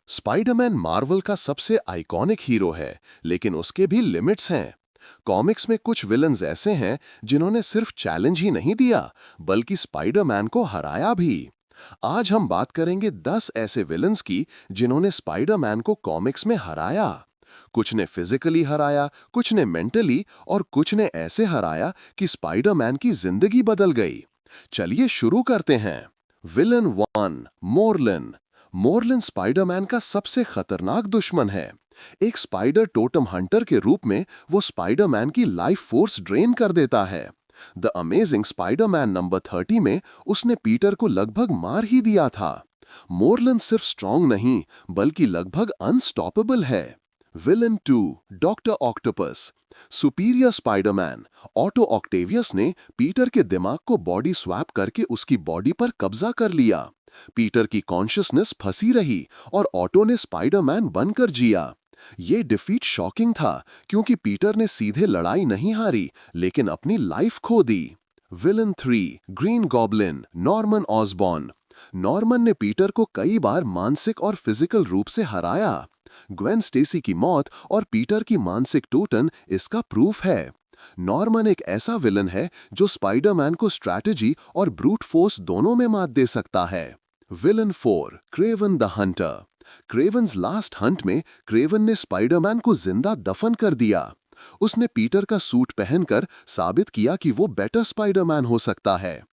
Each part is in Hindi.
स्पाइडरमैन मार्वल का सबसे आइकॉनिक हीरो है, लेकिन उसके भी लिमिट्स हैं। कॉमिक्स में कुछ विलन्स ऐसे हैं जिन्होंने सिर्फ चैलेंज ही नहीं दिया, बल्कि स्पाइडरमैन को हराया भी। आज हम बात करेंगे 10 ऐसे विलन्स की जिन्होंने स्पाइडरमैन को कॉमिक्स में हराया। कुछ ने फिजिकली हराया, कुछ ने मेंटली और कुछ ने ऐसे हराया कि स्पाइडरमैन की जिंदगी बदल गई। चलिए शुरू करते हैं। विलन 1, मोरलिन। मोरलिन स्पाइडरमैन का सबसे खतरनाक दुश्मन है। एक स्पाइडर टोटम हंटर के रूप में वो स्पाइडरमैन की लाइफ फोर्स ड्रेन कर देता है। द अमेजिंग स्पाइडरमैन नंबर 30 में उसने पीटर को लगभग मार ही दिया था। मोरलिन सिर्फ स्ट्रॉन्ग नहीं, बल्कि लगभग अनस्टॉपेबल है। Villain 2, doctor octopus. Superior Spiderman Otto Octavius ने पीटर के दिमाग को बॉडी स्वैप करके उसकी बॉडी पर कब्जा कर लिया। पीटर की कॉन्शियसनेस फंसी रही और ऑटो ने स्पाइडरमैन बनकर जिया। ये डिफीट शॉकिंग था, क्योंकि पीटर ने सीधे लड़ाई नहीं हारी, लेकिन अपनी लाइफ खो दी। Villain 3, Green Goblin, Norman Osborn. Norman ने पीटर को कई बार मानसिक और फिजिकल रूप से हराया। ग्वेन स्टेसी की मौत और पीटर की मानसिक टूटन इसका प्रूफ है। नॉर्मन एक ऐसा विलन है जो स्पाइडरमैन को स्ट्रैटेजी और ब्रूट फोर्स दोनों में मात दे सकता है। Villain 4, Kraven the Hunter. Kraven's last hunt में क्रेवन ने स्पाइडरमैन को जिंदा दफन कर दिया। उसने पीटर का सूट पहनकर साबित किया कि वो बेटर स्पाइडरमैन हो सकता है।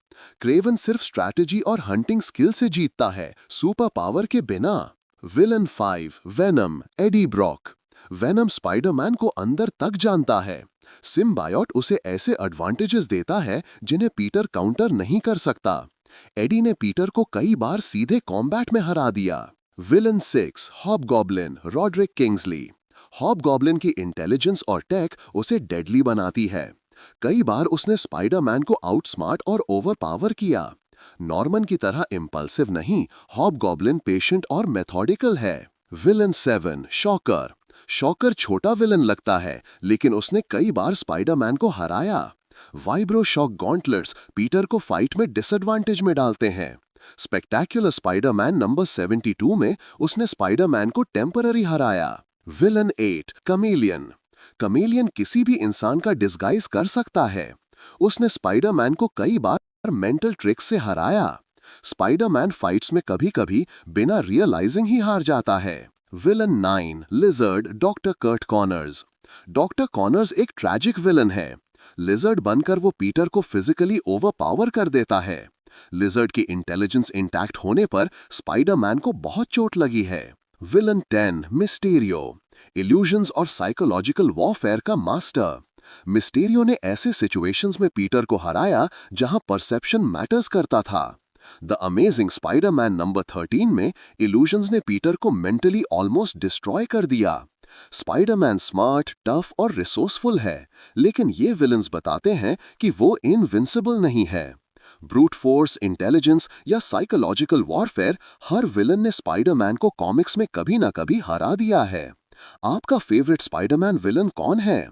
क्रेवन सिर्फ स्ट्रैटेजी और हंटिंग स्किल से जीतता है, सुपर पावर के बिना। Villain 5, venom, Eddie Brock. Venom Spiderman को अंदर तक जानता है। सिम्बायोट उसे ऐसे एडवांटेजेस देता है जिन्हें पीटर काउंटर नहीं कर सकता। एडी ने पीटर को कई बार सीधे कॉम्बैट में हरा दिया। Villain 6, Hobgoblin, Roderick Kingsley. Hobgoblin की इंटेलिजेंस और टेक उसे डेडली बनाती है। कई बार उसने स्पाइडरमैन को आउटस्मार्ट और ओवरपावर किया। नॉर्मन की तरह इम्पल्सिव नहीं, हॉबगॉब्लिन पेशेंट और मेथोडिकल है। Villain 7, shocker. शॉकर छोटा विलन लगता है, लेकिन उसने कई बार स्पाइडरमैन को हराया। वाइब्रो शॉक गॉन्टलेट्स पीटर को फाइट में डिसएडवांटेज में डालते हैं। स्पेक्टेक्युलर स्पाइडरमैन नंबर 72 में उसने स्पाइडरमैन को टेम्पररी हराया। Villain 8, chameleon. कमेलियन किसी भी इंसान का डिस्गाइज कर सकता है। उसने स्पाइडरमैन को कई बार मेंटल ट्रिक से हराया। स्पाइडरमैन फाइट्स में कभी-कभी बिना रियलाइजिंग ही हार जाता है। Villain 9, lizard, doctor Curt Connors. Doctor Connors एक ट्रैजिक विलन है। लिजर्ड बनकर वो पीटर को फिजिकली ओवरपावर कर देता है। लिजर्ड की इंटेलिजेंस इंटैक्ट होने पर स्पाइडरमैन को बहुत चोट लगी है। Villain 10, Mysterio. इल्यूजन्स और साइकोलॉजिकल वॉरफेयर का मास्टर। मिस्टीरियो ने ऐसे सिचुएशंस में पीटर को हराया जहां परसेप्शन मैटर्स करता था। द अमेजिंग स्पाइडरमैन नंबर 13 में इल्यूजन्स ने पीटर को मेंटली ऑलमोस्ट डिस्ट्रॉय कर दिया। स्पाइडरमैन स्मार्ट, टफ और रिसोर्सफुल है, लेकिन ये विलन्स बताते हैं कि वो इनविंसिबल नहीं है। ब्रूट फोर्स, इंटेलिजेंस या साइकोलॉजिकल वॉरफेयर, हर विलन ने स्पाइडरमैन को कॉमिक्स में कभी ना कभी हरा दिया है। आपका फेवरेट स्पाइडरमैन विलन कौन है?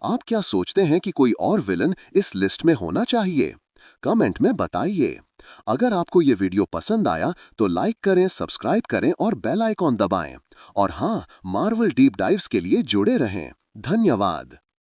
आप क्या सोचते हैं कि कोई और विलन इस लिस्ट में होना चाहिए? कमेंट में बताइए। अगर आपको ये वीडियो पसंद आया तो लाइक करें, सब्सक्राइब करें और बेल आइकॉन दबाएं। और हाँ, मार्वल डीप डाइव्स के लिए जुड़े रहें। धन्यवाद।